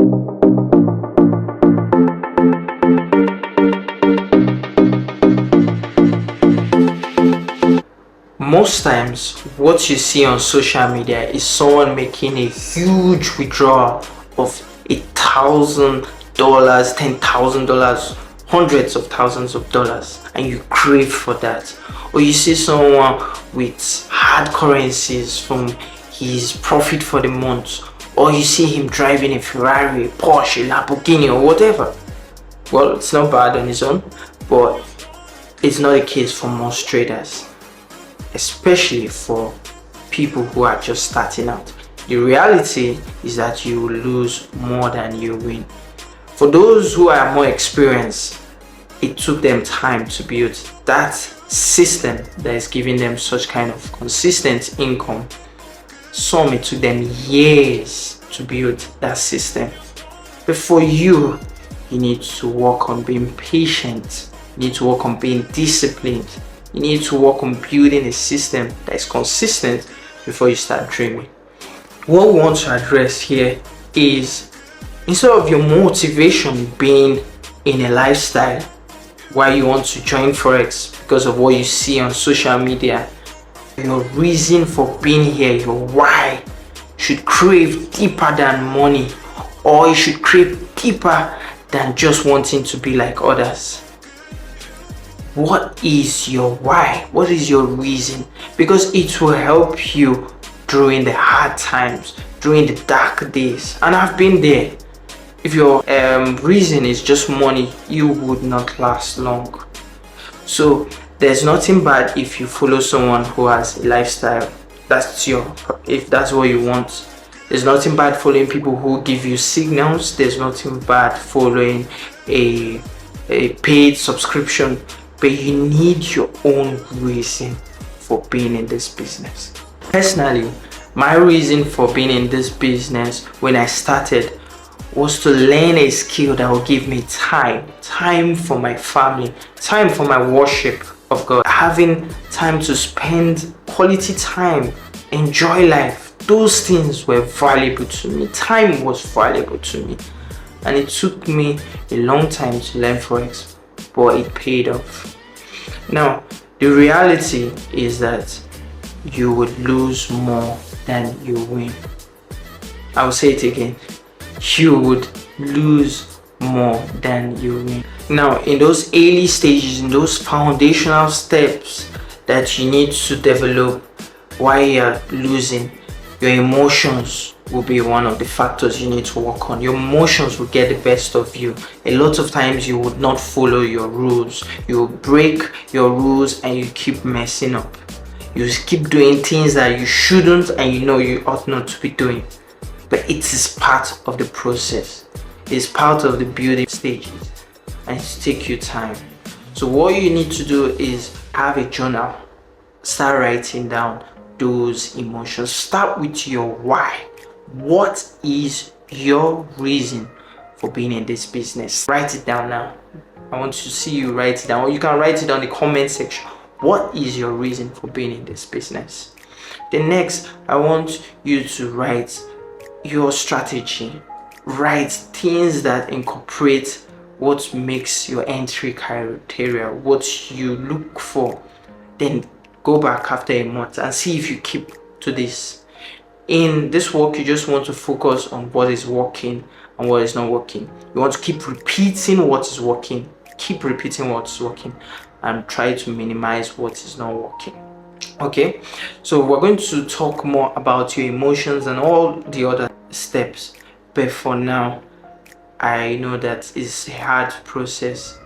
Most times, what you see on social media is someone making a huge withdrawal of $1,000, $10,000, hundreds of thousands of dollars, and you crave for that. Or you see someone with hard currencies from his profit for the month, or you see him driving a Ferrari, Porsche, Lamborghini, or whatever. Well, it's not bad on its own, but it's not the case for most traders, especially for people who are just starting out. The reality is that you will lose more than you win. For those who are more experienced, it took them time to build that system that is giving them such kind of consistent income. Some, it took them years to build that system. But for you, you need to work on being patient. You need to work on being disciplined. You need to work on building a system that is consistent before you start dreaming. What we want to address here is, instead of your motivation being in a lifestyle why you want to join Forex because of what you see on social media, your reason for being here, your why, should crave deeper than money, or it should crave deeper than just wanting to be like others. What is your why? What is your reason? Because it will help you during the hard times, during the dark days. And I've been there. If your reason is just money, you would not last long. So there's nothing bad if you follow someone who has a lifestyle. If that's what you want. There's nothing bad following people who give you signals. There's nothing bad following a paid subscription. But you need your own reason for being in this business. Personally, my reason for being in this business when I started was to learn a skill that will give me time for my family, time for my worship of God, having time to spend quality time, enjoy life. Those things were valuable to me. Time was valuable to me, and it took me a long time to learn Forex, but it paid off. Now, the reality is that you would lose more than you win. I will say it again. You would lose more than you win. Now, in those early stages, in those foundational steps that you need to develop while you're losing, your emotions will be one of the factors you need to work on. Your emotions will get the best of you. A lot of times you would not follow your rules. You will break your rules and you keep messing up. You keep doing things that you shouldn't and you know you ought not to be doing. But it is part of the process. It's part of the building stages, and it takes you time. So what you need to do is have a journal. Start writing down those emotions. Start with your why. What is your reason for being in this business? Write it down now. I want to see you write it down, or you can write it on the comment section. What is your reason for being in this business? Then next, I want you to write your strategy. Write things that incorporate what makes your entry criteria, what you look for. Then go back after a month and see if you keep to this. In this work, you just want to focus on what is working and what is not working. You want to keep repeating what is working. Keep repeating what is working and try to minimize what is not working. Okay, so we're going to talk more about your emotions and all the other steps. But for now, I know that it's a hard process.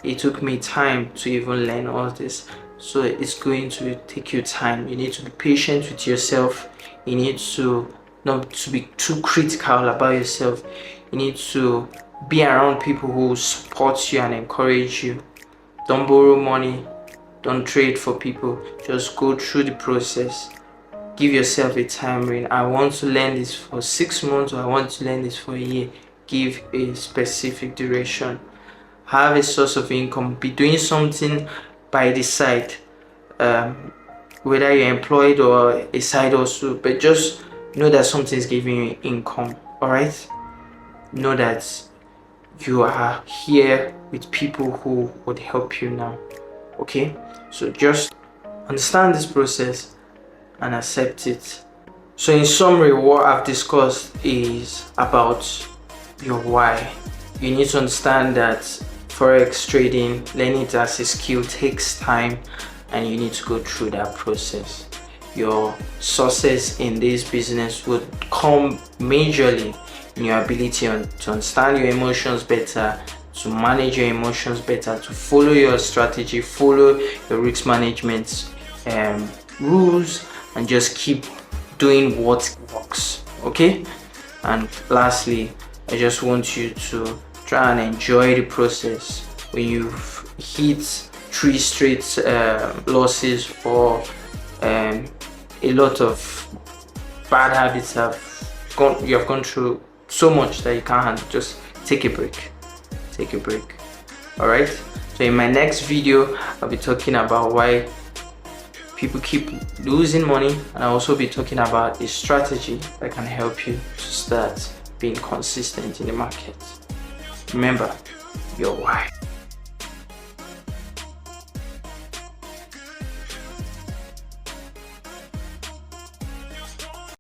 It took me time to even learn all this. So it's going to take you time. You need to be patient with yourself. You need to not to be too critical about yourself. You need to be around people who support you and encourage you. Don't borrow money. Don't trade for people. Just go through the process. Give yourself a time ring. I want to learn this for 6 months, or I want to learn this for a year. Give a specific duration. Have a source of income. Be doing something by the side, whether you're employed or a side hustle, but just know that something is giving you income. All right. know that you are here with people who would help you now. Okay, so just understand this process and accept it. So in summary, what I've discussed is about your why. You need to understand that forex trading, learning it as a skill, takes time, and you need to go through that process. Your success in this business would come majorly in your ability to understand your emotions better, to manage your emotions better, to follow your strategy, follow your risk management rules, and just keep doing what works. Okay, and lastly, I just want you to try and enjoy the process. When you've hit 3 straight losses, or a lot of bad habits you have gone through so much that you can't handle, just take a break. All right, so in my next video I'll be talking about why people keep losing money, and I'll also be talking about a strategy that can help you to start being consistent in the market. Remember your why.